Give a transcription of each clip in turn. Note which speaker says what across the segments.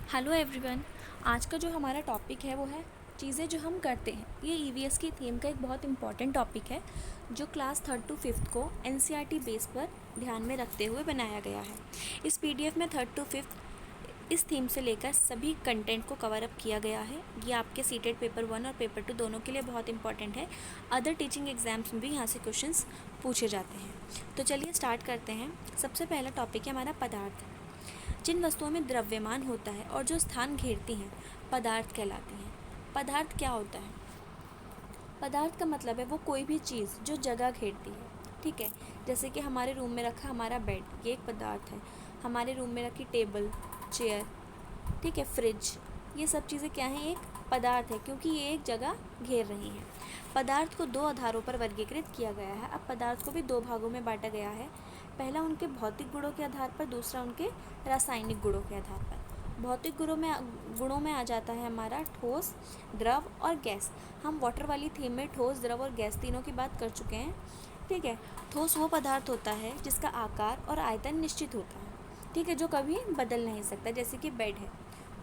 Speaker 1: Hello everyone. आज का जो हमारा टॉपिक है वो है चीज़ें जो हम करते हैं। ये ईवीएस की थीम का एक बहुत इंपॉर्टेंट टॉपिक है जो क्लास 3rd to 5th को एनसीईआरटी बेस पर ध्यान में रखते हुए बनाया गया है। इस पीडीएफ में 3rd to 5th इस थीम से लेकर सभी कंटेंट को कवर अप किया गया है। ये आपके सीटेड पेपर 1 और पेपर 2 दोनों के लिए बहुत इंपॉर्टेंट है। अदर टीचिंग एग्जाम्स में भी यहाँ से क्वेश्चंस पूछे जाते हैं। तो चलिए स्टार्ट करते हैं। सबसे पहला टॉपिक है हमारा पदार्थ। जिन वस्तुओं में द्रव्यमान होता है और जो स्थान घेरती हैं पदार्थ कहलाती हैं। पदार्थ क्या होता है? पदार्थ का मतलब है वो कोई भी चीज़ जो जगह घेरती है। ठीक है, जैसे कि हमारे रूम में रखा हमारा बेड, ये एक पदार्थ है। हमारे रूम में रखी टेबल, चेयर, ठीक है, फ्रिज, ये सब चीज़ें क्या हैं? एक पदार्थ है, क्योंकि ये एक जगह घेर रही हैं। पदार्थ को दो आधारों पर वर्गीकृत किया गया है। अब पदार्थ को भी दो भागों में बांटा गया है। पहला उनके भौतिक गुणों के आधार पर, दूसरा उनके रासायनिक गुणों के आधार पर। भौतिक गुणों में आ जाता है हमारा ठोस, द्रव और गैस। हम वाटर वाली थीम में ठोस, द्रव और गैस तीनों की बात कर चुके हैं। ठीक है, ठोस वो पदार्थ होता है जिसका आकार और आयतन निश्चित होता है, ठीक है, जो कभी बदल नहीं सकता। जैसे कि बेड है,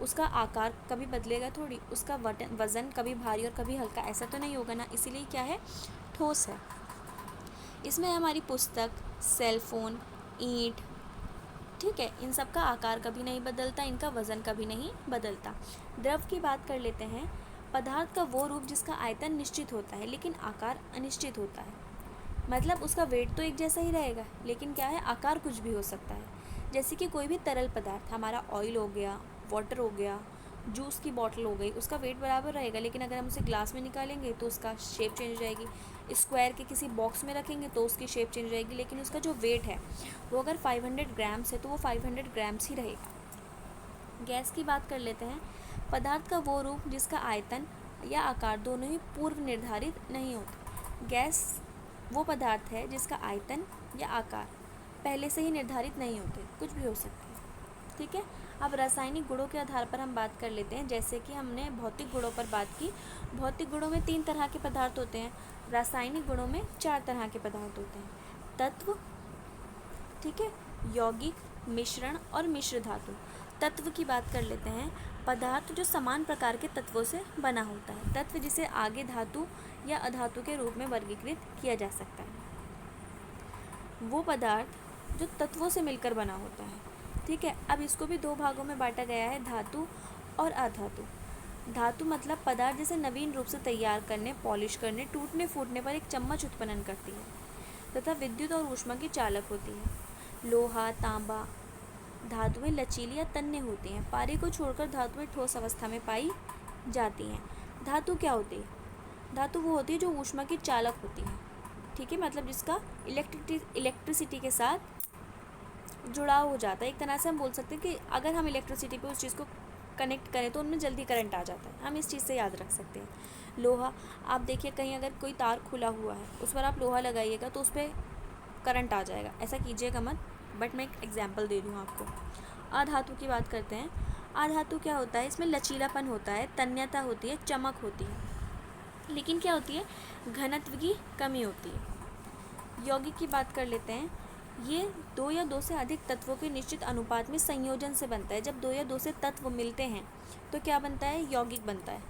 Speaker 1: उसका आकार कभी बदलेगा थोड़ी, उसका वज़न कभी भारी और कभी हल्का ऐसा तो नहीं होगा ना, इसीलिए क्या है? ठोस है। इसमें हमारी पुस्तक, सेल फोन, ईंट, ठीक है, इन सब का आकार कभी नहीं बदलता, इनका वज़न कभी नहीं बदलता। द्रव की बात कर लेते हैं। पदार्थ का वो रूप जिसका आयतन निश्चित होता है लेकिन आकार अनिश्चित होता है। मतलब उसका वेट तो एक जैसा ही रहेगा, लेकिन क्या है, आकार कुछ भी हो सकता है। जैसे कि कोई भी तरल पदार्थ, हमारा ऑयल हो गया, वाटर हो गया, जूस की बॉटल हो गई, उसका वेट बराबर रहेगा, लेकिन अगर हम उसे ग्लास में निकालेंगे तो उसका शेप चेंज हो जाएगी। स्क्वायर के किसी बॉक्स में रखेंगे तो उसकी शेप चेंज हो जाएगी, लेकिन उसका जो वेट है वो अगर 500 ग्राम्स है तो वो 500 ग्राम्स ही रहेगा। गैस की बात कर लेते हैं। पदार्थ का वो रूप जिसका आयतन या आकार दोनों ही पूर्व निर्धारित नहीं होते। गैस वो पदार्थ है जिसका आयतन या आकार पहले से ही निर्धारित नहीं होते, कुछ भी हो सकते हैं। ठीक है, अब रासायनिक गुणों के आधार पर हम बात कर लेते हैं। जैसे कि हमने भौतिक गुणों पर बात की। भौतिक गुणों में 3 तरह के पदार्थ होते हैं, रासायनिक गुणों में 4 तरह के पदार्थ होते हैं। तत्व, ठीक है, यौगिक, मिश्रण और मिश्र धातु। तत्व की बात कर लेते हैं। पदार्थ जो समान प्रकार के तत्वों से बना होता है। तत्व जिसे आगे धातु या अधातु के रूप में वर्गीकृत किया जा सकता है। वो पदार्थ जो तत्वों से मिलकर बना होता है। ठीक है, अब इसको भी दो भागों में बांटा गया है, धातु और अधातु। धातु मतलब पदार्थ जिसे नवीन रूप से तैयार करने, पॉलिश करने, टूटने फूटने पर एक चम्मच उत्पन्न करती है तथा विद्युत और ऊष्मा की चालक होती है। लोहा, तांबा धातुएं लचीली या तन्य होती हैं। पारे को छोड़कर धातुएं ठोस अवस्था में पाई जाती हैं। धातु क्या होती है? धातु वो होती है जो ऊष्मा की चालक होती है। ठीक है, मतलब जिसका इलेक्ट्रिसिटी के साथ जुड़ाव हो जाता है। एक तरह से हम बोल सकते हैं कि अगर हम इलेक्ट्रिसिटी पे उस चीज़ को कनेक्ट करें तो उनमें जल्दी करंट आ जाता है। हम इस चीज़ से याद रख सकते हैं। लोहा, आप देखिए कहीं अगर कोई तार खुला हुआ है, उस पर आप लोहा लगाइएगा तो उस पर करंट आ जाएगा। ऐसा कीजिएगा मत, बट मैं एक एग्जाम्पल दे दूँ आपको। अधातु की बात करते हैं। अधातु क्या होता है? इसमें लचीलापन होता है, तन्यता होती है, चमक होती है, लेकिन क्या होती है? घनत्व की कमी होती है। यौगिक की बात कर लेते हैं। ये 2 या 2 से अधिक तत्वों के निश्चित अनुपात में संयोजन से बनता है। जब 2 या 2 से तत्व मिलते हैं तो क्या बनता है? यौगिक बनता है।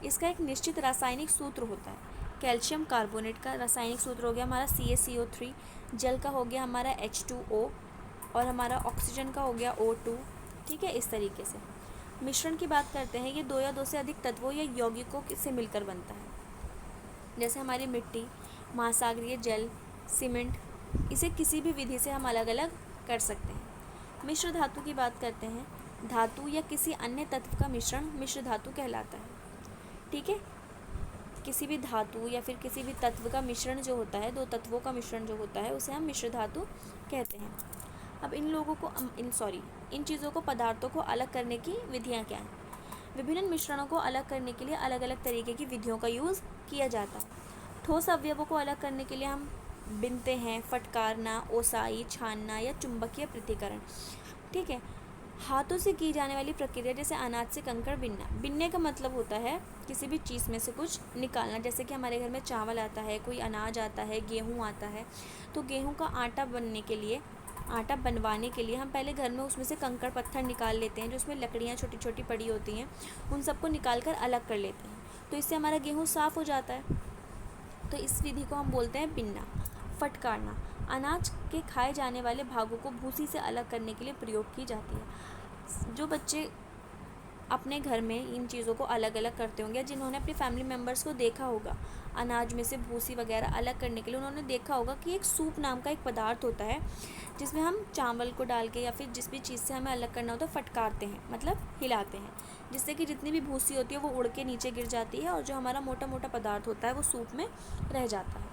Speaker 1: इसका एक निश्चित रासायनिक सूत्र होता है। कैल्शियम कार्बोनेट का रासायनिक सूत्र हो गया हमारा CaCO3, जल का हो गया हमारा H2O और हमारा ऑक्सीजन का हो गया O2। ठीक है, इस तरीके से। मिश्रण की बात करते हैं। ये 2 या 2 से अधिक तत्वों या यौगिकों से मिलकर बनता है। जैसे हमारी मिट्टी, महासागरीय जल, सीमेंट, इसे किसी भी विधि से हम अलग अलग कर सकते हैं। मिश्र धातु की बात करते हैं। धातु या किसी अन्य तत्व का मिश्रण मिश्र धातु कहलाता है। ठीक है, किसी भी धातु या फिर किसी भी तत्व का मिश्रण जो होता है, 2 तत्वों का मिश्रण जो होता है, उसे हम मिश्र धातु कहते हैं। अब इन चीज़ों को, पदार्थों को अलग करने की विधियाँ क्या हैं? विभिन्न मिश्रणों को अलग करने के लिए अलग अलग तरीके की विधियों का यूज़ किया जाता है। ठोस अवयवों को अलग करने के लिए हम बिनते हैं, फटकारना, ओसाई, छानना या चुंबकीय पृथक्करण। ठीक है, हाथों से की जाने वाली प्रक्रिया, जैसे अनाज से कंकड़ बिनना। बिनने का मतलब होता है किसी भी चीज़ में से कुछ निकालना। जैसे कि हमारे घर में चावल आता है, कोई अनाज आता है, गेहूँ आता है, तो गेहूँ का आटा बनने के लिए आटा बनवाने के लिए हम पहले घर में उसमें से कंकड़ पत्थर निकाल लेते हैं, जो उसमें लकड़ियाँ छोटी छोटी पड़ी होती हैं उन सबको निकाल कर अलग कर लेते हैं, तो इससे हमारा गेहूँ साफ़ हो जाता है। तो इस विधि को हम बोलते हैं बिनना। फटकारना, अनाज के खाए जाने वाले भागों को भूसी से अलग करने के लिए प्रयोग की जाती है। जो बच्चे अपने घर में इन चीज़ों को अलग अलग करते होंगे, जिन्होंने अपने फैमिली मेम्बर्स को देखा होगा अनाज में से भूसी वगैरह अलग करने के लिए, उन्होंने देखा होगा कि एक सूप नाम का एक पदार्थ होता है जिसमें हम चावल को डाल के या फिर जिस भी चीज़ से हमें अलग करना होता है फटकारते हैं, मतलब हिलाते हैं, जिससे कि जितनी भी भूसी होती है वो उड़ के नीचे गिर जाती है और जो हमारा मोटा मोटा पदार्थ होता है वो सूप में रह जाता है।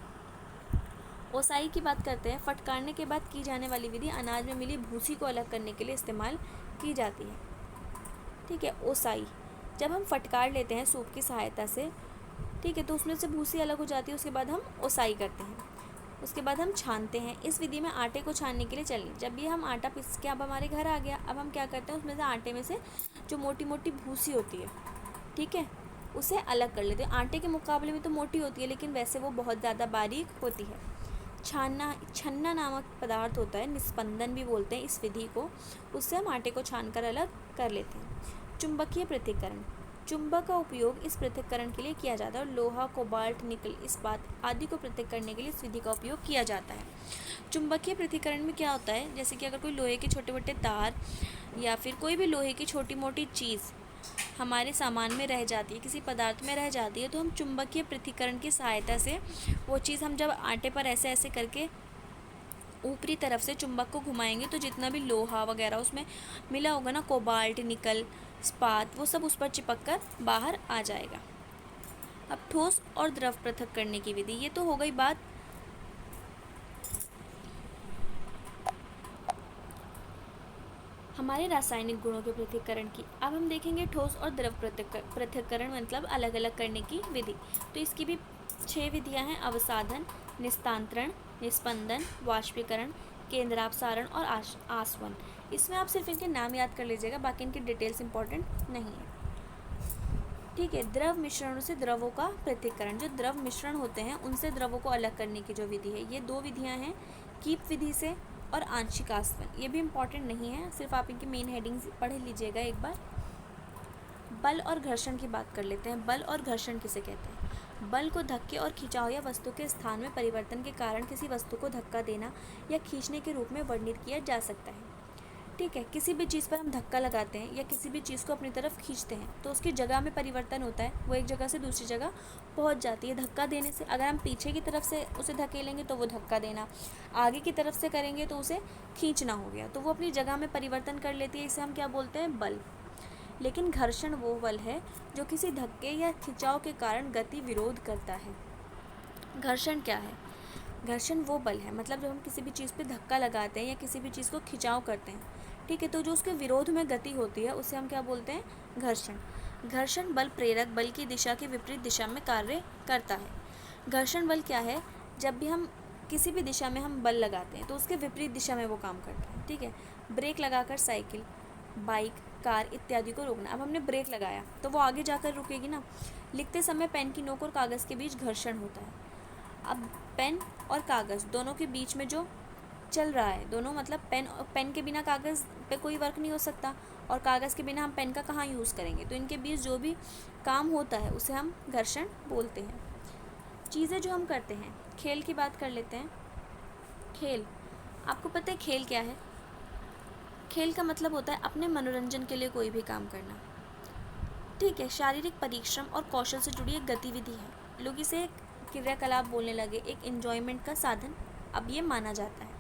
Speaker 1: ओसाई की बात करते हैं। फटकारने के बाद की जाने वाली विधि अनाज में मिली भूसी को अलग करने के लिए इस्तेमाल की जाती है। ठीक है, ओसाई, जब हम फटकार लेते हैं सूप की सहायता से, ठीक है, तो उसमें से भूसी अलग हो जाती है, उसके बाद हम ओसाई करते हैं। उसके बाद हम छानते हैं। इस विधि में आटे को छानने के लिए चलिए, जब ये हम आटा पीस के अब हमारे घर आ गया, अब हम क्या करते हैं, उसमें से आटे में से जो मोटी मोटी भूसी होती है, ठीक है, उसे अलग कर लेते हैं। आटे के मुकाबले में तो मोटी होती है, लेकिन वैसे वो बहुत ज़्यादा बारीक होती है। छन्ना नामक पदार्थ होता है, निस्पंदन भी बोलते हैं इस विधि को, उससे हम आटे को छानकर अलग कर लेते हैं। चुंबकीय पृथक्करण, चुंबक का उपयोग इस पृथक्करण के लिए किया जाता है और लोहा, कोबाल्ट, निकल, इस्पात आदि को पृथक करने के लिए इस विधि का उपयोग किया जाता है। चुंबकीय पृथक्करण में क्या होता है, जैसे कि अगर कोई लोहे के छोटे मोटे तार या फिर कोई भी लोहे की छोटी मोटी चीज़ हमारे सामान में रह जाती है, किसी पदार्थ में रह जाती है, तो हम चुंबकीय पृथक्करण की सहायता से वो चीज़ हम जब आटे पर ऐसे ऐसे करके ऊपरी तरफ से चुंबक को घुमाएंगे तो जितना भी लोहा वगैरह उसमें मिला होगा ना, कोबाल्ट, निकल, इस्पात, वो सब उस पर चिपक कर बाहर आ जाएगा। अब ठोस और द्रव पृथक करने की विधि, ये तो हो गई बात हमारे रासायनिक गुणों के पृथक्करण की। अब हम देखेंगे ठोस और द्रव पृथक्करण मतलब अलग अलग करने की विधि। तो इसकी भी 6 विधियां हैं: अवसाधन, निस्तांतरण, निस्पंदन, वाष्पीकरण, केंद्रापसारण और आसवन। इसमें आप सिर्फ इनके नाम याद कर लीजिएगा, बाकी इनकी डिटेल्स इंपॉर्टेंट नहीं है। ठीक है, द्रव मिश्रणों से द्रवों का पृथक्करण, जो द्रव मिश्रण होते हैं उनसे द्रवों को अलग करने की जो विधि है, ये 2 विधियां हैं, कीप विधि से और आंशिक आसवन। ये भी इम्पॉर्टेंट नहीं है, सिर्फ आप इनकी मेन हेडिंग्स पढ़ लीजिएगा एक बार। बल और घर्षण की बात कर लेते हैं। बल और घर्षण किसे कहते हैं? बल को धक्के और खिंचाव या वस्तु के स्थान में परिवर्तन के कारण किसी वस्तु को धक्का देना या खींचने के रूप में वर्णित किया जा सकता है। ठीक है, किसी भी चीज़ पर हम धक्का लगाते हैं या किसी भी चीज़ को अपनी तरफ खींचते हैं तो उसकी जगह में परिवर्तन होता है, वो एक जगह से दूसरी जगह पहुंच जाती है। धक्का देने से अगर हम पीछे की तरफ से उसे धकेलेंगे तो वो धक्का देना, आगे की तरफ से करेंगे तो उसे खींचना हो गया, तो वो अपनी जगह में परिवर्तन कर लेती है। इसे हम क्या बोलते हैं? बल। लेकिन घर्षण वो बल है जो किसी धक्के या खिंचाव के कारण गति विरोध करता है। घर्षण क्या है? घर्षण वो बल है, मतलब जब हम किसी भी चीज़ पे धक्का लगाते हैं या किसी भी चीज़ को खिंचाव करते हैं, ठीक है, तो जो उसके विरोध में गति होती है उसे हम क्या बोलते हैं? घर्षण। घर्षण बल प्रेरक बल की दिशा के विपरीत दिशा में कार्य करता है। घर्षण बल क्या है? जब भी हम किसी भी दिशा में हम बल लगाते हैं तो उसके विपरीत दिशा में वो काम करता है। ठीक है, ब्रेक लगाकर साइकिल, बाइक, कार इत्यादि को रोकना। अब हमने ब्रेक लगाया तो वो आगे जाकर रुकेगी ना। लिखते समय पेन की नोक और कागज़ के बीच घर्षण होता है। अब पेन और कागज़ दोनों के बीच में जो चल रहा है, दोनों मतलब पेन के बिना कागज़ पे कोई वर्क नहीं हो सकता और कागज़ के बिना हम पेन का कहाँ यूज़ करेंगे, तो इनके बीच जो भी काम होता है उसे हम घर्षण बोलते हैं। चीज़ें जो हम करते हैं, खेल की बात कर लेते हैं। खेल, आपको पता है खेल क्या है? खेल का मतलब होता है अपने मनोरंजन के लिए कोई भी काम करना। ठीक है, शारीरिक परिश्रम और कौशल से जुड़ी एक गतिविधि है। लोग इसे एक क्रियाकलाप बोलने लगे, एक एंजॉयमेंट का साधन अब ये माना जाता है।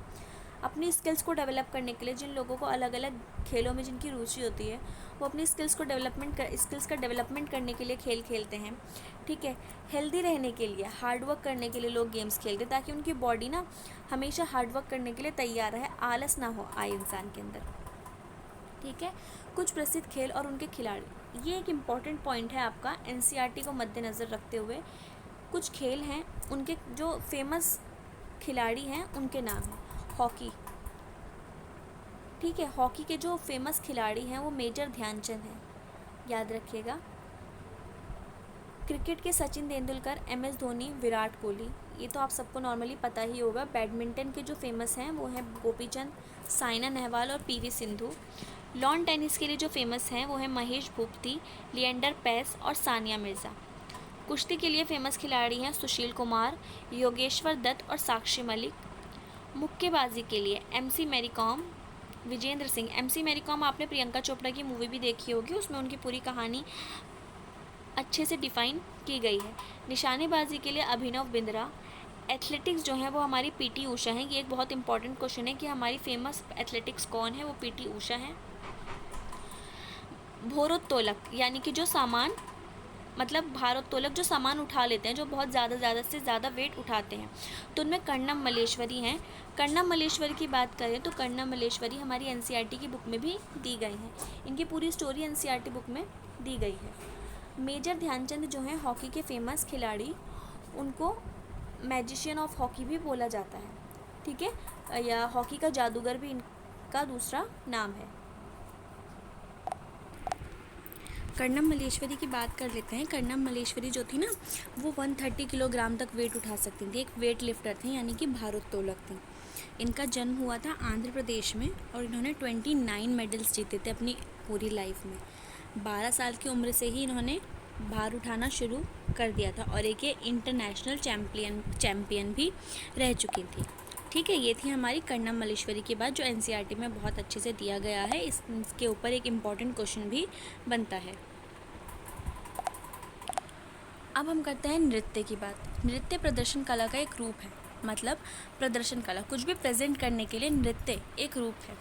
Speaker 1: अपनी स्किल्स को डेवलप करने के लिए जिन लोगों को अलग अलग खेलों में जिनकी रुचि होती है, वो अपनी स्किल्स का डेवलपमेंट करने के लिए खेल खेलते हैं। ठीक है, हेल्दी रहने के लिए, हार्डवर्क करने के लिए लोग गेम्स खेलते हैं ताकि उनकी बॉडी ना हमेशा हार्डवर्क करने के लिए तैयार रहे, आलस ना हो आए इंसान के अंदर। ठीक है, कुछ प्रसिद्ध खेल और उनके खिलाड़ी, ये एक इम्पॉर्टेंट पॉइंट है आपका एनसीईआरटी को मद्देनज़र रखते हुए। कुछ खेल हैं, उनके जो फेमस खिलाड़ी हैं उनके नाम हैं। हॉकी, ठीक है, हॉकी के जो फेमस खिलाड़ी हैं वो मेजर ध्यानचंद हैं, याद रखिएगा। क्रिकेट के सचिन तेंदुलकर, एमएस धोनी, विराट कोहली, ये तो आप सबको नॉर्मली पता ही होगा। बैडमिंटन के जो फेमस हैं वो हैं गोपी चंद, साइना नेहवाल और पीवी सिंधु। लॉन टेनिस के लिए जो फेमस हैं वो हैं महेश भूपति, लिएंडर पेस और सानिया मिर्ज़ा। कुश्ती के लिए फेमस खिलाड़ी हैं सुशील कुमार, योगेश्वर दत्त और साक्षी मलिक। मुक्केबाजी के लिए एमसी मैरी कॉम, विजेंद्र सिंह। एमसी मैरी कॉम आपने प्रियंका चोपड़ा की मूवी भी देखी होगी, उसमें उनकी पूरी कहानी अच्छे से डिफ़ाइन की गई है। निशानेबाजी के लिए अभिनव बिंद्रा। एथलेटिक्स जो है वो हमारी पीटी उषा हैं। ये एक बहुत इंपॉर्टेंट क्वेश्चन है कि हमारी फेमस एथलेटिक्स कौन है, वो पीटी उषा हैं। भारोत्तोलक यानी कि जो सामान मतलब भारोत्तोलक जो सामान उठा लेते हैं, जो बहुत ज़्यादा से ज़्यादा वेट उठाते हैं, तो उनमें कर्णम मल्लेश्वरी हैं। कर्णम मल्लेश्वरी की बात करें तो कर्णम मल्लेश्वरी हमारी एनसीईआरटी की बुक में भी दी गई हैं। इनकी पूरी स्टोरी एनसीईआरटी बुक में दी गई है। मेजर ध्यानचंद जो हैं हॉकी के फेमस खिलाड़ी, उनको मैजिशियन ऑफ हॉकी भी बोला जाता है, ठीक है, या हॉकी का जादूगर भी इनका दूसरा नाम है। कर्णम मल्लेश्वरी की बात कर लेते हैं। कर्णम मल्लेश्वरी जो थी ना, वो 130 किलोग्राम तक वेट उठा सकती थी। एक वेट लिफ्टर थी, यानी कि भारोत्तोलक थी। इनका जन्म हुआ था आंध्र प्रदेश में और इन्होंने 29 मेडल्स जीते थे अपनी पूरी लाइफ में। 12 साल की उम्र से ही इन्होंने भार उठाना शुरू कर दिया था और एक ये इंटरनेशनल चैम्पियन भी रह चुकी थी। ठीक है, ये थी हमारी कर्णम मल्लेश्वरी की बात, जो एनसीईआरटी में बहुत अच्छे से दिया गया है। इसके ऊपर एक इम्पॉर्टेंट क्वेश्चन भी बनता है। अब हम करते हैं नृत्य की बात। नृत्य प्रदर्शन कला का एक रूप है, मतलब प्रदर्शन कला, कुछ भी प्रेजेंट करने के लिए नृत्य एक रूप है,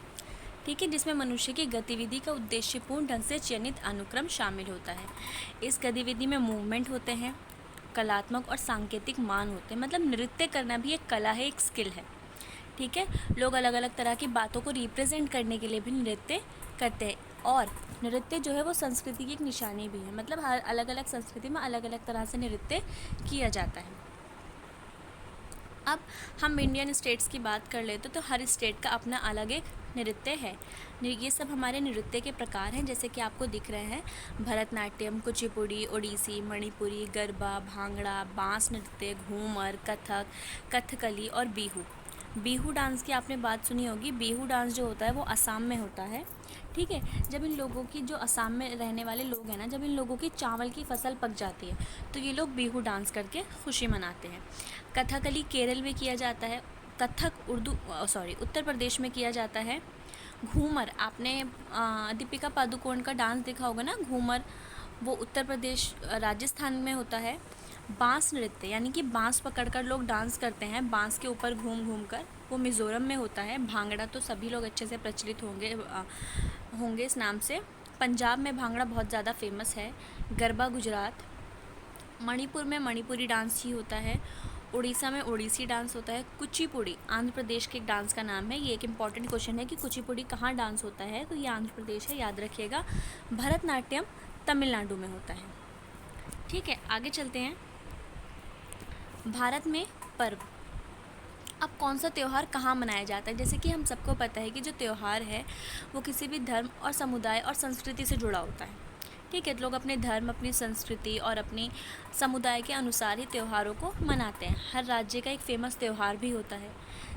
Speaker 1: ठीक है, जिसमें मनुष्य की गतिविधि का उद्देश्यपूर्ण ढंग से चयनित अनुक्रम शामिल होता है। इस गतिविधि में मूवमेंट होते हैं, कलात्मक और सांकेतिक मान होते हैं। मतलब नृत्य करना भी एक कला है, एक स्किल है, ठीक है। लोग अलग अलग तरह की बातों को रिप्रेजेंट करने के लिए भी नृत्य करते हैं और नृत्य जो है वो संस्कृति की एक निशानी भी है। मतलब हर अलग अलग संस्कृति में अलग अलग तरह से नृत्य किया जाता है। अब हम इंडियन स्टेट्स की बात कर लेते तो हर स्टेट का अपना अलग एक नृत्य है। ये सब हमारे नृत्य के प्रकार हैं, जैसे कि आपको दिख रहे हैं, भरतनाट्यम, कुचिपुड़ी, ओडिसी, मणिपुरी, गरबा, भांगड़ा, बांस नृत्य, घूमर, कथक, कथकली और बिहू। बिहू डांस की आपने बात सुनी होगी। बिहू डांस जो होता है वो असम में होता है, ठीक है। जब इन लोगों की, जो असम में रहने वाले लोग हैं ना, जब इन लोगों की चावल की फसल पक जाती है तो ये लोग बिहू डांस करके खुशी मनाते हैं। कथकली केरल में किया जाता है। कथक उत्तर प्रदेश में किया जाता है। घूमर, आपने दीपिका पादुकोण का डांस देखा होगा ना, घूमर, वो उत्तर प्रदेश राजस्थान में होता है। बांस नृत्य यानी कि बांस पकड़कर लोग डांस करते हैं, बांस के ऊपर घूम घूम कर, वो मिज़ोरम में होता है। भांगड़ा तो सभी लोग अच्छे से प्रचलित होंगे इस नाम से। पंजाब में भांगड़ा बहुत ज़्यादा फेमस है। गरबा गुजरात। मणिपुर में मणिपुरी डांस ही होता है। उड़ीसा में ओडिसी डांस होता है। कुचिपुड़ी आंध्र प्रदेश के एक डांस का नाम है। ये एक इम्पॉर्टेंट क्वेश्चन है कि कुचिपुड़ी कहाँ डांस होता है, तो ये आंध्र प्रदेश है, याद रखिएगा। भरतनाट्यम तमिलनाडु में होता है, ठीक है। आगे चलते हैं। भारत में पर्व। अब कौन सा त्यौहार कहाँ मनाया जाता है? जैसे कि हम सबको पता है कि जो त्यौहार है वो किसी भी धर्म और समुदाय और संस्कृति से जुड़ा होता है, ठीक है। लोग अपने धर्म, अपनी संस्कृति और अपनी समुदाय के अनुसार ही त्योहारों को मनाते हैं। हर राज्य का एक फेमस त्यौहार भी होता है,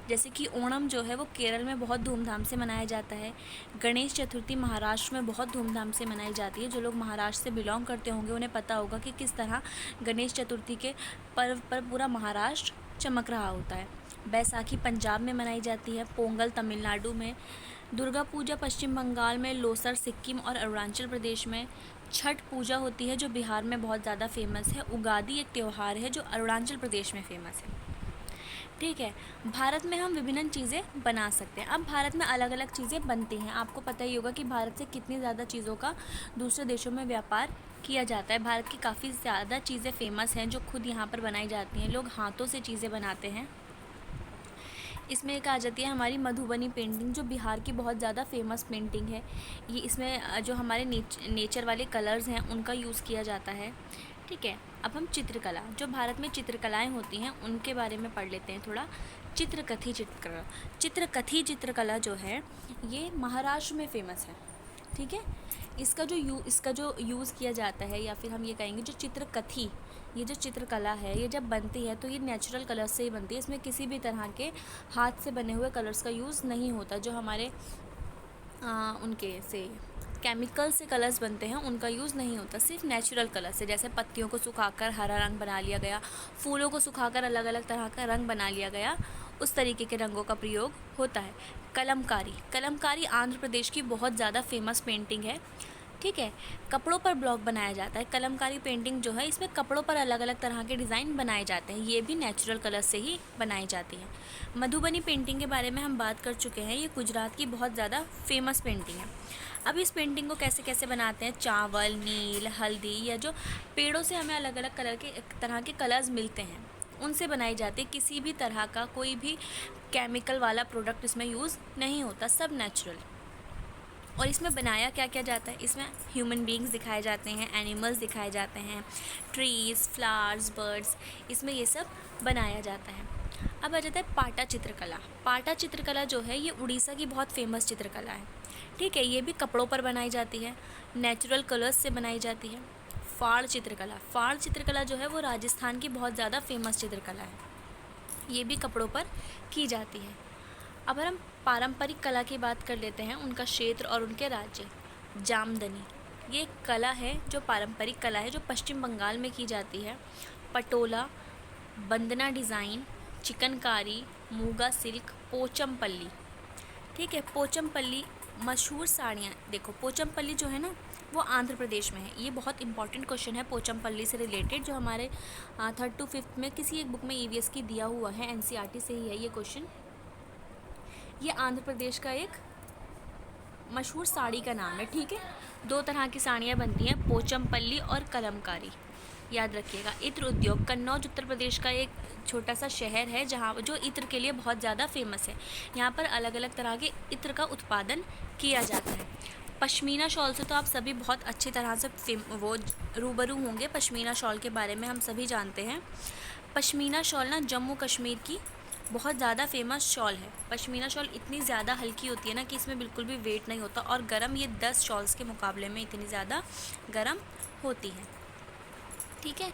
Speaker 1: जैसे कि ओणम जो है वो केरल में बहुत धूमधाम से मनाया जाता है। गणेश चतुर्थी महाराष्ट्र में बहुत धूमधाम से मनाई जाती है। जो लोग महाराष्ट्र से बिलोंग करते होंगे उन्हें पता होगा कि किस तरह गणेश चतुर्थी के पर्व पर पूरा महाराष्ट्र चमक रहा होता है। बैसाखी पंजाब में मनाई जाती है। पोंगल तमिलनाडु में। दुर्गा पूजा पश्चिम बंगाल में। लोसर सिक्किम और अरुणाचल प्रदेश में। छठ पूजा होती है जो बिहार में बहुत ज़्यादा फेमस है। उगादी एक त्यौहार है जो अरुणाचल प्रदेश में फेमस है, ठीक है। भारत में हम विभिन्न चीज़ें बना सकते हैं। अब भारत में अलग अलग चीज़ें बनती हैं। आपको पता ही होगा कि भारत से कितनी ज़्यादा चीज़ों का दूसरे देशों में व्यापार किया जाता है। भारत की काफ़ी ज़्यादा चीज़ें फेमस हैं जो खुद यहाँ पर बनाई जाती हैं। लोग हाथों से चीज़ें बनाते हैं। इसमें एक आ जाती है हमारी मधुबनी पेंटिंग, जो बिहार की बहुत ज़्यादा फेमस पेंटिंग है। ये इसमें जो हमारे नेचर वाले कलर्स हैं उनका यूज़ किया जाता है, ठीक है। अब हम चित्रकला, जो भारत में चित्रकलाएं होती हैं उनके बारे में पढ़ लेते हैं थोड़ा। चित्रकथी चित्रकला जो है ये महाराष्ट्र में फेमस है, ठीक है। इसका जो यूज़ किया जाता है, या फिर हम ये कहेंगे जो चित्रकथी, ये जो चित्रकला है, ये जब बनती है तो ये नेचुरल कलर्स से ही बनती है। इसमें किसी भी तरह के हाथ से बने हुए कलर्स का यूज़ नहीं होता। जो हमारे उनके से केमिकल से कलर्स बनते हैं उनका यूज़ नहीं होता, सिर्फ नेचुरल कलर से। जैसे पत्तियों को सुखाकर हरा रंग बना लिया गया, फूलों को सुखाकर अलग अलग तरह का रंग बना लिया गया, उस तरीके के रंगों का प्रयोग होता है। कलमकारी आंध्र प्रदेश की बहुत ज़्यादा फेमस पेंटिंग है। ठीक है। कपड़ों पर ब्लॉक बनाया जाता है। कलमकारी पेंटिंग जो है, इसमें कपड़ों पर अलग अलग तरह के डिज़ाइन बनाए जाते हैं, ये भी नेचुरल कलर से ही बनाई जाती है। मधुबनी पेंटिंग के बारे में हम बात कर चुके हैं, ये गुजरात की बहुत ज़्यादा फेमस पेंटिंग है। अब इस पेंटिंग को कैसे कैसे बनाते हैं, चावल, नील, हल्दी, या जो पेड़ों से हमें अलग अलग तरह के कलर्स मिलते हैं उनसे बनाई जाती है। किसी भी तरह का कोई भी केमिकल वाला प्रोडक्ट इसमें यूज़ नहीं होता, सब नेचुरल। और इसमें बनाया क्या क्या जाता है, इसमें ह्यूमन बीइंग्स दिखाए जाते हैं, एनिमल्स दिखाए जाते हैं, ट्रीज़, फ्लावर्स, बर्ड्स, इसमें ये सब बनाया जाता है। अब आ जाता है पाटा चित्रकला। पाटा चित्रकला जो है ये उड़ीसा की बहुत फेमस चित्रकला है। ठीक है। ये भी कपड़ों पर बनाई जाती है, नेचुरल कलर्स से बनाई जाती है। फाड़ चित्रकला जो है वो राजस्थान की बहुत ज़्यादा फेमस चित्रकला है, ये भी कपड़ों पर की जाती है। अब हम पारंपरिक कला की बात कर लेते हैं, उनका क्षेत्र और उनके राज्य। जामदनी, ये एक कला है जो पारंपरिक कला है जो पश्चिम बंगाल में की जाती है। पटोला, बंदना डिज़ाइन, चिकनकारी, मूगा सिल्क, पोचमपल्ली। ठीक है। पोचमपल्ली मशहूर साड़ियाँ, देखो पोचमपल्ली जो है ना वो आंध्र प्रदेश में है। ये बहुत इंपॉर्टेंट क्वेश्चन है पोचमपल्ली से रिलेटेड, जो हमारे 3rd to 5th में किसी एक बुक में EVS की दिया हुआ है, NCERT से ही है ये क्वेश्चन। ये आंध्र प्रदेश का एक मशहूर साड़ी का नाम है। ठीक है। 2 तरह की साड़ियाँ बनती हैं, पोचमपल्ली और कलमकारी, याद रखिएगा। इत्र उद्योग, कन्नौज उत्तर प्रदेश का एक छोटा सा शहर है जहाँ जो इत्र के लिए बहुत ज़्यादा फेमस है। यहाँ पर अलग अलग तरह के इत्र का उत्पादन किया जाता है। पश्मीना शॉल से तो आप सभी बहुत अच्छी तरह से वो रूबरू होंगे। पश्मीना शॉल के बारे में हम सभी जानते हैं। पश्मीना शॉल ना जम्मू कश्मीर की बहुत ज़्यादा फेमस शॉल है। पश्मीना शॉल इतनी ज़्यादा हल्की होती है ना कि इसमें बिल्कुल भी वेट नहीं होता, और गर्म ये 10 शॉल्स के मुकाबले में इतनी ज़्यादा गर्म होती है। ठीक है।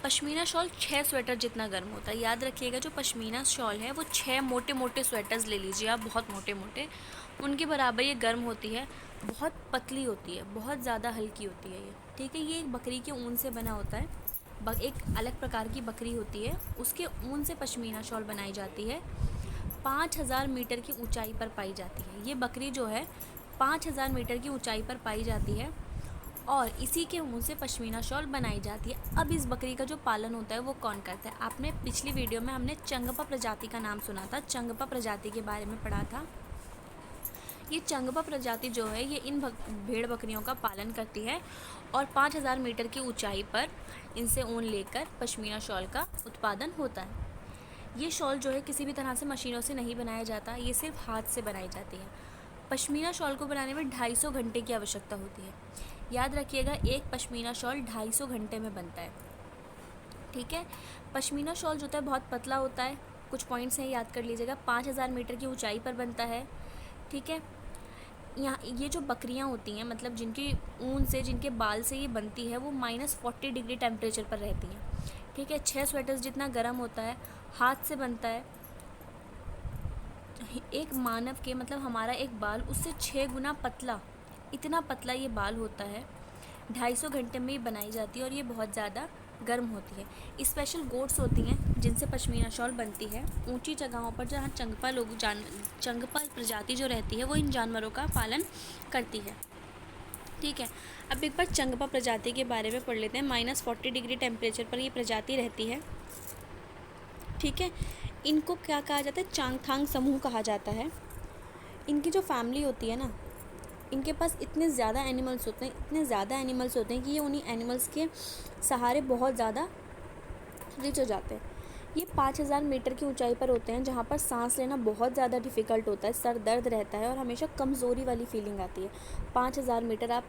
Speaker 1: पश्मीना शॉल 6 स्वेटर जितना गर्म होता है, याद रखिएगा। जो पश्मीना शॉल है वो 6 मोटे मोटे स्वेटर्स ले लीजिए आप, बहुत मोटे मोटे, उनके बराबर ये गर्म होती है। बहुत पतली होती है, बहुत ज़्यादा हल्की होती है ये। ठीक है। ये एक बकरी के ऊन से बना होता है, एक अलग प्रकार की बकरी होती है, उसके ऊन से पश्मीना शॉल बनाई जाती है। 5000 मीटर की ऊंचाई पर पाई जाती है ये बकरी जो है, 5000 मीटर की ऊंचाई पर पाई जाती है, और इसी के ऊन से पश्मीना शॉल बनाई जाती है। अब इस बकरी का जो पालन होता है वो कौन करता है, आपने पिछली वीडियो में हमने चंगपा प्रजाति का नाम सुना था, चंगपा प्रजाति के बारे में पढ़ा था। ये चंगपा प्रजाति जो है ये इन भेड़ बकरियों का पालन करती है, और 5000 मीटर की ऊंचाई पर इनसे ऊन लेकर पश्मीना शॉल का उत्पादन होता है। ये शॉल जो है किसी भी तरह से मशीनों से नहीं बनाया जाता, ये सिर्फ हाथ से बनाई जाती है। पश्मीना शॉल को बनाने में 250 घंटे की आवश्यकता होती है। याद रखिएगा, एक पश्मीना शॉल 250 घंटे में बनता है। ठीक है। पश्मीना शॉल जो होता है बहुत पतला होता है, कुछ पॉइंट्स हैं याद कर लीजिएगा। 5000 मीटर की ऊंचाई पर बनता है। ठीक है। यहाँ ये जो बकरियाँ होती हैं, मतलब जिनकी ऊन से, जिनके बाल से ये बनती है, वो -40 डिग्री टेम्परेचर पर रहती हैं। ठीक है। 6 स्वेटर्स जितना गर्म होता है, हाथ से बनता है। एक मानव के, मतलब हमारा एक बाल उससे 6 गुना पतला, इतना पतला ये बाल होता है। 250 घंटे में ये बनाई जाती है, और ये बहुत ज़्यादा गर्म होती है। स्पेशल गोट्स होती हैं जिनसे पश्मीना शॉल बनती है। ऊंची जगहों पर जहाँ चंगपा प्रजाति जो रहती है वो इन जानवरों का पालन करती है। ठीक है। अब एक बार चंगपा प्रजाति के बारे में पढ़ लेते हैं। -40 डिग्री टेम्परेचर पर ये प्रजाति रहती है। ठीक है। इनको क्या कहा जाता है, चांगथांग समूह कहा जाता है। इनकी जो फैमिली होती है ना, इनके पास इतने ज़्यादा एनिमल्स होते हैं कि ये उन्हीं एनिमल्स के सहारे बहुत ज़्यादा रिच हो जाते हैं। ये 5000 मीटर की ऊंचाई पर होते हैं, जहाँ पर सांस लेना बहुत ज़्यादा डिफ़िकल्ट होता है, सर दर्द रहता है, और हमेशा कमज़ोरी वाली फीलिंग आती है। 5000 मीटर आप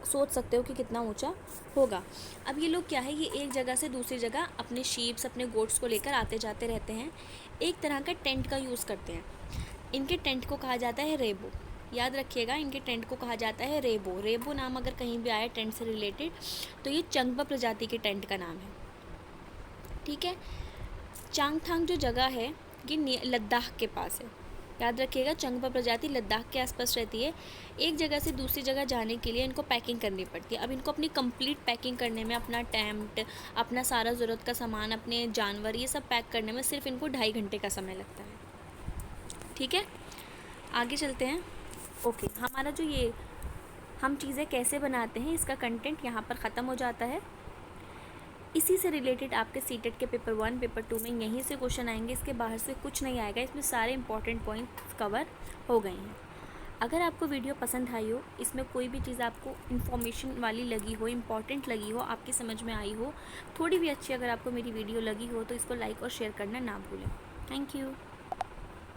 Speaker 1: सोच सकते हो कि कितना ऊंचा होगा। अब ये लोग क्या है, ये एक जगह से दूसरी जगह अपने शीप्स, अपने गोट्स को लेकर आते जाते रहते हैं। एक तरह का टेंट का यूज़ करते हैं। इनके टेंट को कहा जाता है रेबो। याद रखिएगा, इनके टेंट को कहा जाता है रेबो। रेबो नाम अगर कहीं भी आए टेंट से रिलेटेड तो ये चंगबा प्रजाति के टेंट का नाम है। ठीक है। चांगथांग जो जगह है ये लद्दाख के पास है। याद रखिएगा, चंगबा प्रजाति लद्दाख के आसपास रहती है। एक जगह से दूसरी जगह जाने के लिए इनको पैकिंग करनी पड़ती है। अब इनको अपनी कंप्लीट पैकिंग करने में, अपना टेंट, अपना सारा ज़रूरत का सामान, अपने जानवर, ये सब पैक करने में सिर्फ इनको 2.5 घंटे का समय लगता है। ठीक है, आगे चलते हैं। ओके, हमारा जो ये हम चीज़ें कैसे बनाते हैं इसका कंटेंट यहाँ पर ख़त्म हो जाता है। इसी से रिलेटेड आपके सीटेट के पेपर 1, पेपर 2 में यहीं से क्वेश्चन आएंगे, इसके बाहर से कुछ नहीं आएगा। इसमें सारे इंपॉर्टेंट पॉइंट्स कवर हो गए हैं। अगर आपको वीडियो पसंद आई हो, इसमें कोई भी चीज़ आपको इन्फॉर्मेशन वाली लगी हो, इम्पॉर्टेंट लगी हो, आपकी समझ में आई हो, थोड़ी भी अच्छी अगर आपको मेरी वीडियो लगी हो, तो इसको लाइक और शेयर करना ना भूलें। Thank you.